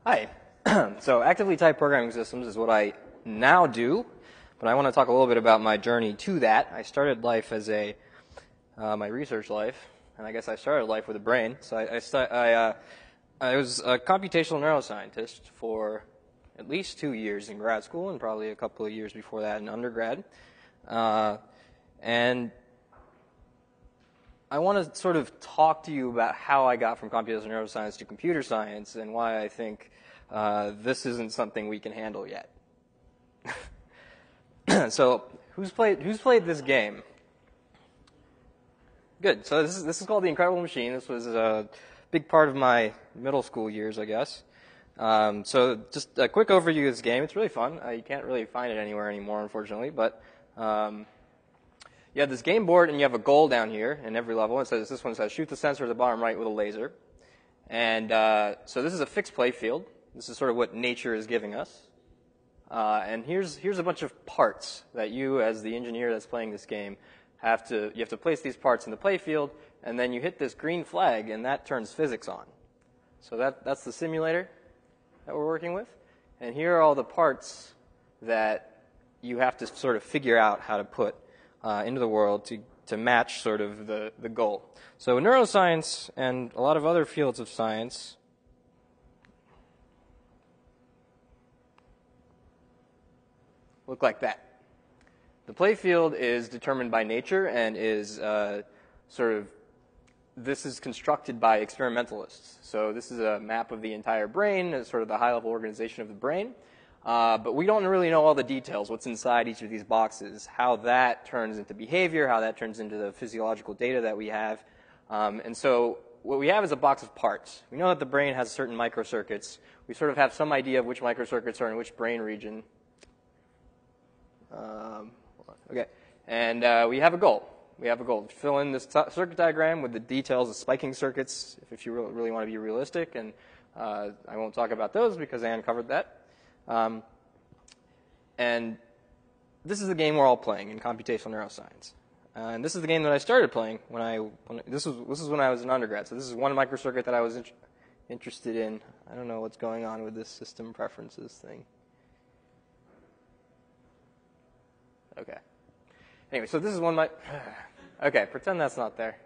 Hi. So actively typed programming systems is what I now do, but I want to talk a little bit about my journey to that. I started life as my research life, and I guess I started life with a brain. So I was a computational neuroscientist for at least 2 years in grad school, and probably a couple of years before that in undergrad. And I want to sort of talk to you about how I got from computational neuroscience to computer science and why I think this isn't something we can handle yet. So, who's played this game? Good. So this is called The Incredible Machine. This was a big part of my middle school years, I guess. So just a quick overview of this game. It's really fun. You can't really find it anywhere anymore, unfortunately, but you have this game board, and you have a goal down here in every level. This one says, shoot the sensor at the bottom right with a laser. And so this is a fixed play field. This is sort of what nature is giving us. And here's a bunch of parts that you, as the engineer that's playing this game, you have to place these parts in the play field, and then you hit this green flag, and that turns physics on. So that's the simulator that we're working with. And here are all the parts that you have to sort of figure out how to put into the world to match sort of the goal. So in neuroscience and a lot of other fields of science, look like that. The play field is determined by nature and is this is constructed by experimentalists. So this is a map of the entire brain, as sort of the high-level organization of the brain. But we don't really know all the details, what's inside each of these boxes, how that turns into behavior, how that turns into the physiological data that we have. And so what we have is a box of parts. We know that the brain has certain microcircuits. We sort of have some idea of which microcircuits are in which brain region. Okay. And we have a goal. We have a goal. Fill in this circuit diagram with the details of spiking circuits, if you really want to be realistic. And I won't talk about those because Anne covered that. And this is the game we're all playing in computational neuroscience. And this is the game that I started playing this was when I was an undergrad. So this is one microcircuit that I was interested in. I don't know what's going on with this system preferences thing. Okay. Anyway, so this is one okay, pretend that's not there.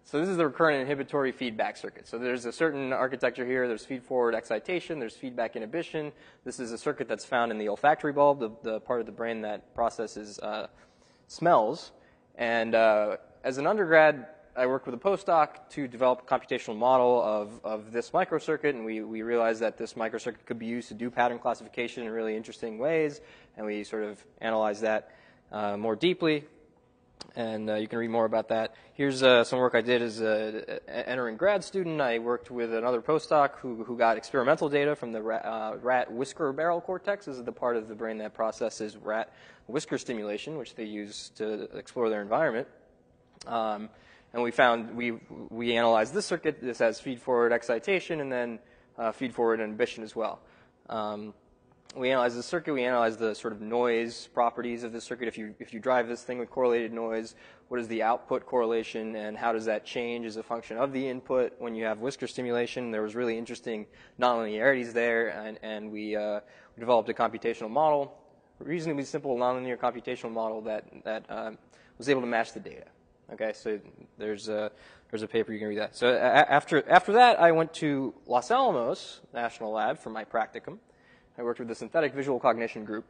So this is the recurrent inhibitory feedback circuit. So there's a certain architecture here. There's feedforward excitation. There's feedback inhibition. This is a circuit that's found in the olfactory bulb, the part of the brain that processes smells. And as an undergrad, I worked with a postdoc to develop a computational model of this microcircuit, and we realized that this microcircuit could be used to do pattern classification in really interesting ways, and we sort of analyzed that more deeply. And you can read more about that. Here's some work I did as an entering grad student. I worked with another postdoc who got experimental data from the rat whisker barrel cortex. This is the part of the brain that processes rat whisker stimulation, which they use to explore their environment. And we found, we analyzed this circuit. This has feed-forward excitation and then feed-forward inhibition as well. We analyzed the circuit. We analyzed the sort of noise properties of the circuit. If you drive this thing with correlated noise, what is the output correlation, and how does that change as a function of the input when you have whisker stimulation? There was really interesting nonlinearities there, and we developed a computational model, a reasonably simple nonlinear computational model that was able to match the data. Okay, so there's a paper you can read that. So after that, I went to Los Alamos National Lab for my practicum. I worked with the synthetic visual cognition group.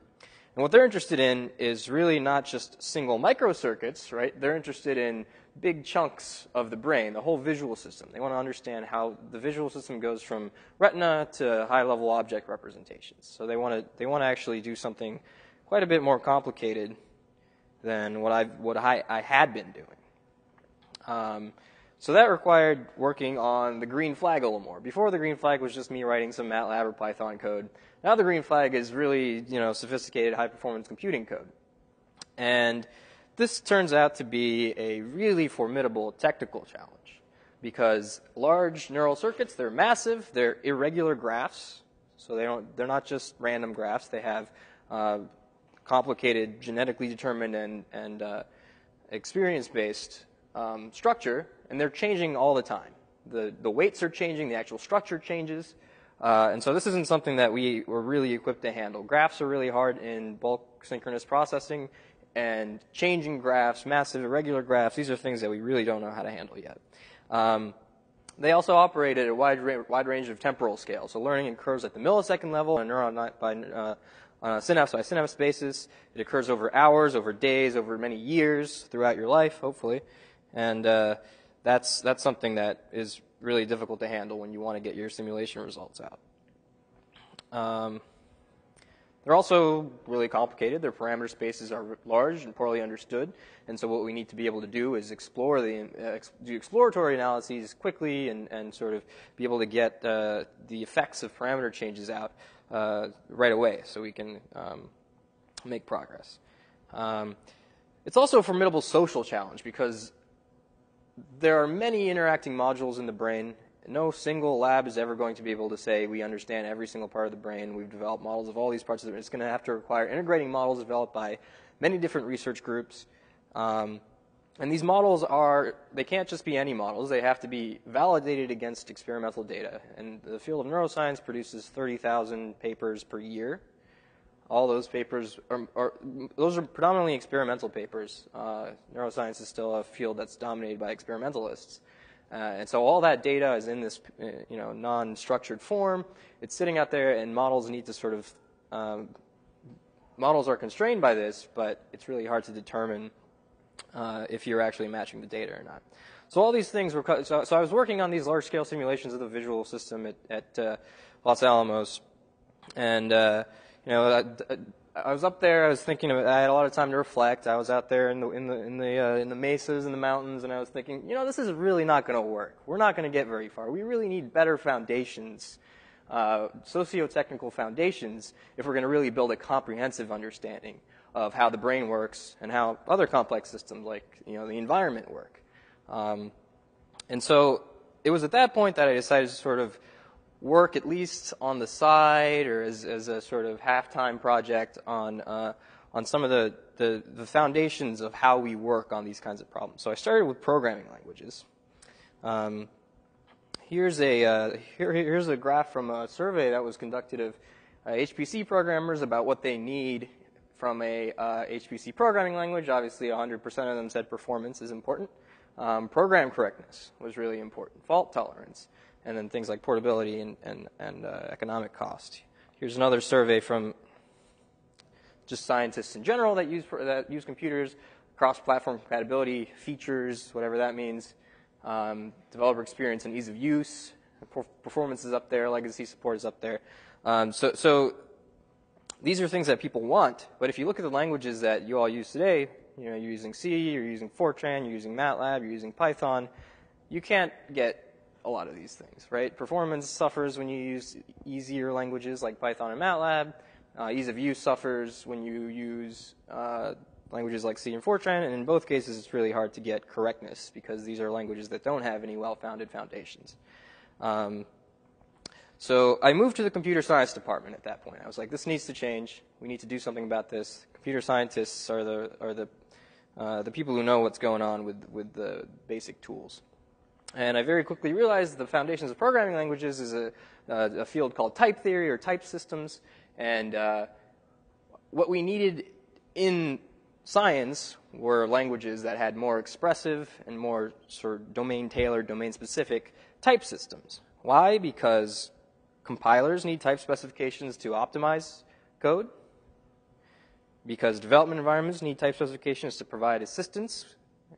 And what they're interested in is really not just single microcircuits, right? They're interested in big chunks of the brain, the whole visual system. They want to understand how the visual system goes from retina to high-level object representations. So they want to actually do something quite a bit more complicated than what I had been doing. So that required working on the green flag a little more. Before, the green flag was just me writing some MATLAB or Python code. Now the green flag is really, sophisticated high-performance computing code. And this turns out to be a really formidable technical challenge because large neural circuits, they're massive, they're irregular graphs. So they're not just random graphs. They have complicated, genetically determined and experience-based structure, and they're changing all the time. the weights are changing, the actual structure changes. And so this isn't something that we were really equipped to handle. Graphs are really hard in bulk synchronous processing, and changing graphs, massive irregular graphs, these are things that we really don't know how to handle yet. They also operate at a wide range of temporal scales. So learning occurs at the millisecond level on a neuron on a synapse by synapse basis. It occurs over hours, over days, over many years throughout your life, hopefully. And that's something that is really difficult to handle when you want to get your simulation results out. They're also really complicated. Their parameter spaces are large and poorly understood. And so what we need to be able to do is explore do exploratory analyses quickly and sort of be able to get the effects of parameter changes out right away so we can make progress. It's also a formidable social challenge because there are many interacting modules in the brain. No single lab is ever going to be able to say we understand every single part of the brain. We've developed models of all these parts of the brain. It's going to have to require integrating models developed by many different research groups. And these models they can't just be any models. They have to be validated against experimental data. And the field of neuroscience produces 30,000 papers per year. All those papers those are predominantly experimental papers. Neuroscience is still a field that's dominated by experimentalists. And so all that data is in this, non-structured form. It's sitting out there, and models need to sort of, models are constrained by this, but it's really hard to determine if you're actually matching the data or not. So all these things were, so I was working on these large-scale simulations of the visual system at Los Alamos, and I was up there. I was thinking I had a lot of time to reflect. I was out there in the mesas and the mountains, and I was thinking, this is really not going to work. We're not going to get very far. We really need better foundations, socio-technical foundations, if we're going to really build a comprehensive understanding of how the brain works and how other complex systems like the environment work. And so it was at that point that I decided to sort of work at least on the side or as a sort of half-time project on some of the foundations of how we work on these kinds of problems. So I started with programming languages. Here's a graph from a survey that was conducted of HPC programmers about what they need from a HPC programming language. Obviously, 100% of them said performance is important. Program correctness was really important. Fault tolerance. And then things like portability and economic cost. Here's another survey from just scientists in general that use computers, cross-platform compatibility, features, whatever that means, developer experience and ease of use, performance is up there, legacy support is up there. So these are things that people want, but if you look at the languages that you all use today, you're using C, you're using Fortran, you're using MATLAB, you're using Python, you can't get a lot of these things, right? Performance suffers when you use easier languages like Python and MATLAB. Ease of use suffers when you use languages like C and Fortran, and in both cases it's really hard to get correctness because these are languages that don't have any well-founded foundations. So I moved to the computer science department at that point. I was like, this needs to change. We need to do something about this. Computer scientists are the people who know what's going on with the basic tools. And I very quickly realized the foundations of programming languages is a field called type theory or type systems. And what we needed in science were languages that had more expressive and more sort of domain-tailored, domain-specific type systems. Why? Because compilers need type specifications to optimize code. Because development environments need type specifications to provide assistance.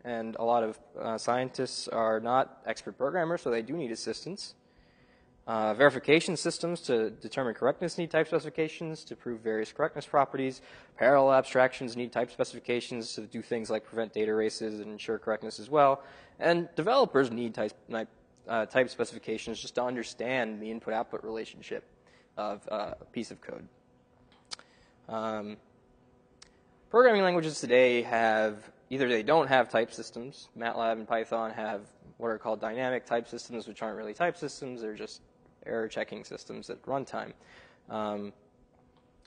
And a lot of scientists are not expert programmers, so they do need assistance. Verification systems to determine correctness need type specifications to prove various correctness properties. Parallel abstractions need type specifications to do things like prevent data races and ensure correctness as well. And developers need type specifications just to understand the input-output relationship of a piece of code. Programming languages today have either they don't have type systems. MATLAB and Python have what are called dynamic type systems, which aren't really type systems. They're just error-checking systems at runtime.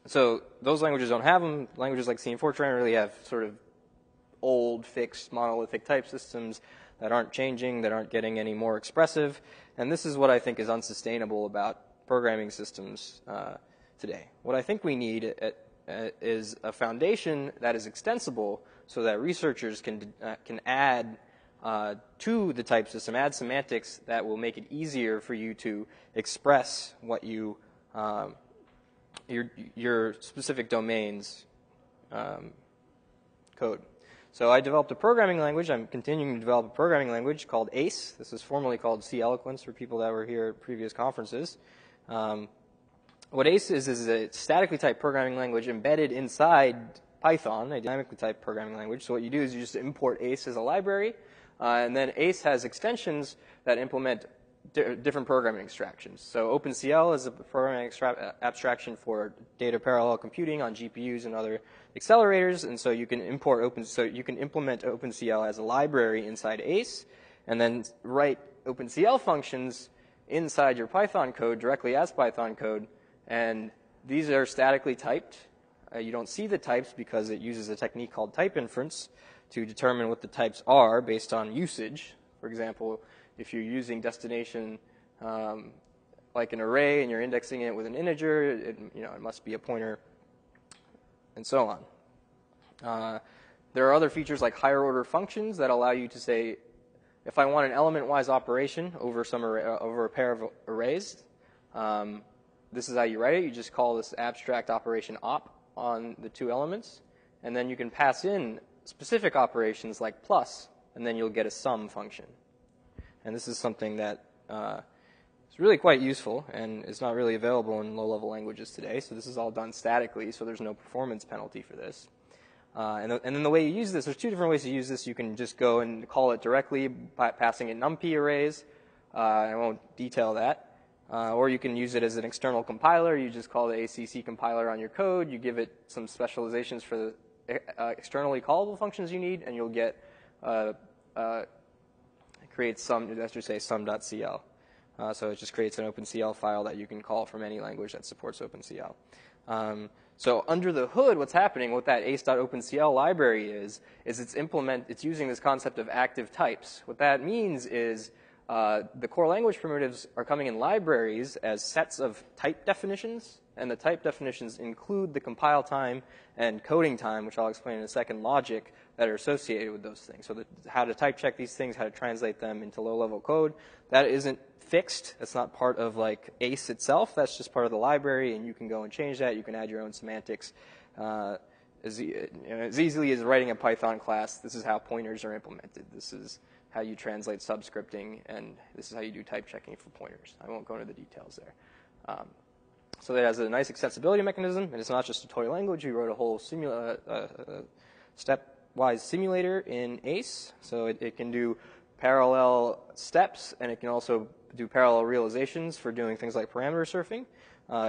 So those languages don't have them. Languages like C and Fortran really have sort of old, fixed, monolithic type systems that aren't changing, that aren't getting any more expressive. And this is what I think is unsustainable about programming systems today. What I think we need is a foundation that is extensible so that researchers can add to the type system, add semantics that will make it easier for you to express what you your specific domain's code. So I developed a programming language. I'm continuing to develop a programming language called ACE. This is formerly called cl.oquence for people that were here at previous conferences. What ACE is a statically typed programming language embedded inside Python, a dynamically typed programming language. So what you do is you just import ACE as a library, and then ACE has extensions that implement different programming abstractions. So OpenCL is a programming abstraction for data parallel computing on GPUs and other accelerators, and so you can implement OpenCL as a library inside ACE, and then write OpenCL functions inside your Python code directly as Python code, and these are statically typed. You don't see the types because it uses a technique called type inference to determine what the types are based on usage. For example, if you're using destination like an array and you're indexing it with an integer, it must be a pointer, and so on. There are other features like higher order functions that allow you to say, if I want an element-wise operation over over a pair of arrays, this is how you write it. You just call this abstract operation op on the two elements, and then you can pass in specific operations like plus, and then you'll get a sum function. And this is something that is really quite useful and is not really available in low-level languages today. So this is all done statically, so there's no performance penalty for this. And then the way you use this, there's two different ways to use this. You can just go and call it directly by passing in numpy arrays. I won't detail that. Or you can use it as an external compiler. You just call the ACC compiler on your code. You give it some specializations for the externally callable functions you need, and you'll get create some, let's just say sum.cl. So it just creates an OpenCL file that you can call from any language that supports OpenCL. So under the hood, what's happening, what that ace.opencl library is it's using this concept of active types. What that means is the core language primitives are coming in libraries as sets of type definitions, and the type definitions include the compile time and coding time, which I'll explain in a second, logic that are associated with those things. So how to type check these things, how to translate them into low-level code, that isn't fixed. That's not part of like ACE itself. That's just part of the library, and you can go and change that. You can add your own semantics as easily as writing a Python class. This is how pointers are implemented. This is how you translate subscripting, and this is how you do type checking for pointers. I won't go into the details there. So it has a nice extensibility mechanism, and it's not just a toy language. We wrote a whole stepwise simulator in ACE, so it can do parallel steps, and it can also do parallel realizations for doing things like parameter surfing.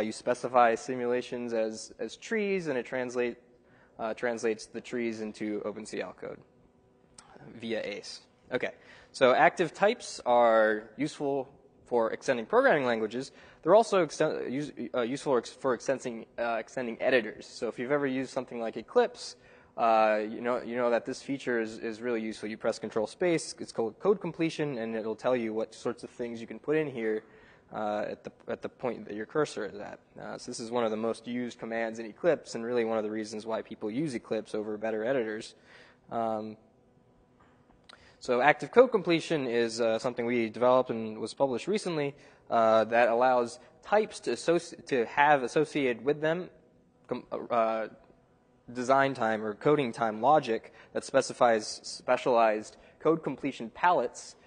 You specify simulations as trees, and it translates the trees into OpenCL code via ACE. Okay, so active types are useful for extending programming languages. They're also useful for extending editors. So if you've ever used something like Eclipse, you know that this feature is really useful. You press Control Space. It's called code completion, and it'll tell you what sorts of things you can put in here at the point that your cursor is at. So this is one of the most used commands in Eclipse, and really one of the reasons why people use Eclipse over better editors. So active code completion is something we developed and was published recently that allows types to have associated with them design time or coding time logic that specifies specialized code completion palettes.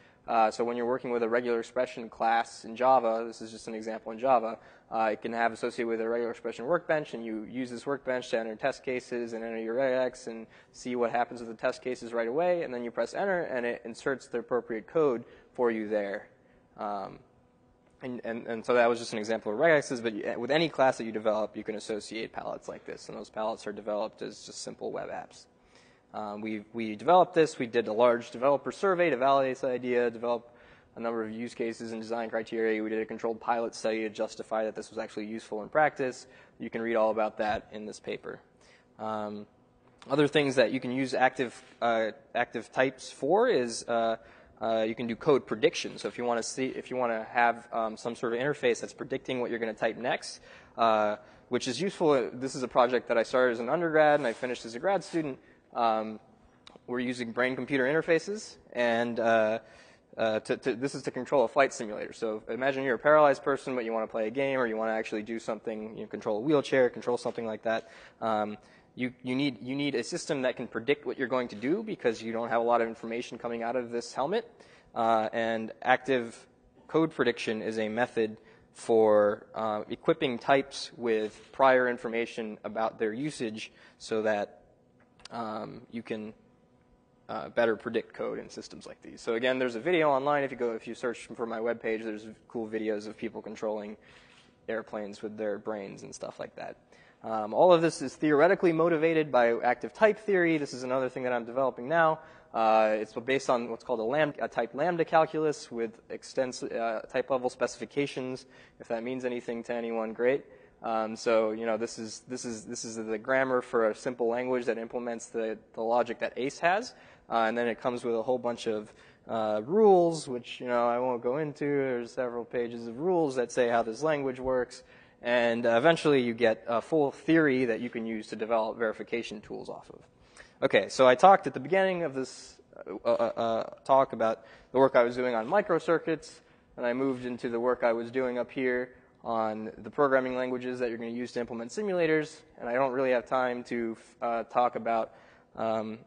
So when you're working with a regular expression class in Java, this is just an example in Java, it can have associated with a regular expression workbench, and you use this workbench to enter test cases and enter your regex and see what happens with the test cases right away, and then you press enter, and it inserts the appropriate code for you there. And so that was just an example of regexes, but with any class that you develop, you can associate palettes like this, and those palettes are developed as just simple web apps. We developed this. We did a large developer survey to validate this idea, develop a number of use cases and design criteria. We did a controlled pilot study to justify that this was actually useful in practice. You can read all about that in this paper. Other things that you can use active types for is You can do code prediction. So if you want to have some sort of interface that's predicting what you're going to type next, which is useful. This is a project that I started as an undergrad and I finished as a grad student. We're using brain-computer interfaces, and this is to control a flight simulator. So imagine you're a paralyzed person, but you want to play a game, or you want to actually do something, control a wheelchair, control something like that. You need a system that can predict what you're going to do because you don't have a lot of information coming out of this helmet. And active code prediction is a method for equipping types with prior information about their usage so that you can better predict code in systems like these. So again, there's a video online. If you search for my webpage, there's cool videos of people controlling airplanes with their brains and stuff like that. All of this is theoretically motivated by active type theory. This is another thing that I'm developing now. It's based on what's called a type lambda calculus with extensive type level specifications. If that means anything to anyone, great. So this is the grammar for a simple language that implements the logic that ACE has, and then it comes with a whole bunch of rules, which I won't go into. There's several pages of rules that say how this language works, and eventually you get a full theory that you can use to develop verification tools off of. Okay, so I talked at the beginning of this talk about the work I was doing on microcircuits, and I moved into the work I was doing up here on the programming languages that you're going to use to implement simulators, and I don't really have time to talk about the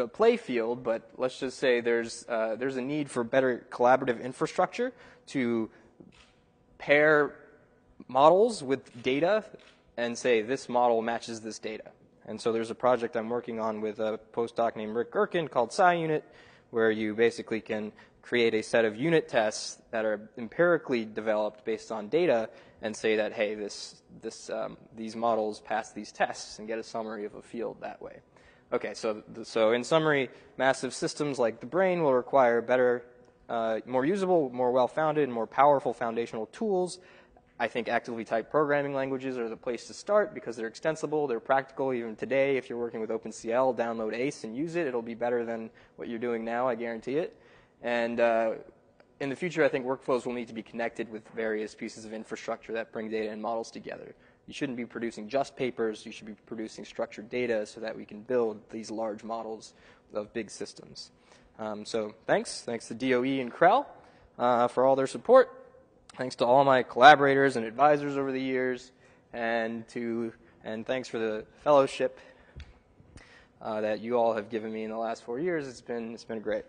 play field, but let's just say there's a need for better collaborative infrastructure to pair models with data and say this model matches this data. And so there's a project I'm working on with a postdoc named Rick Gherkin called Sci Unit, where you basically can create a set of unit tests that are empirically developed based on data and say that, hey, these models pass these tests and get a summary of a field that way. Okay, so in summary, massive systems like the brain will require better, more usable, more well-founded, more powerful foundational tools. I think actively typed programming languages are the place to start because they're extensible, they're practical. Even today, if you're working with OpenCL, download ACE and use it. It'll be better than what you're doing now, I guarantee it. And in the future, I think workflows will need to be connected with various pieces of infrastructure that bring data and models together. You shouldn't be producing just papers. You should be producing structured data so that we can build these large models of big systems. So thanks to DOE and Krell for all their support. Thanks to all my collaborators and advisors over the years, and thanks for the fellowship that you all have given me in the last 4 years. It's been great.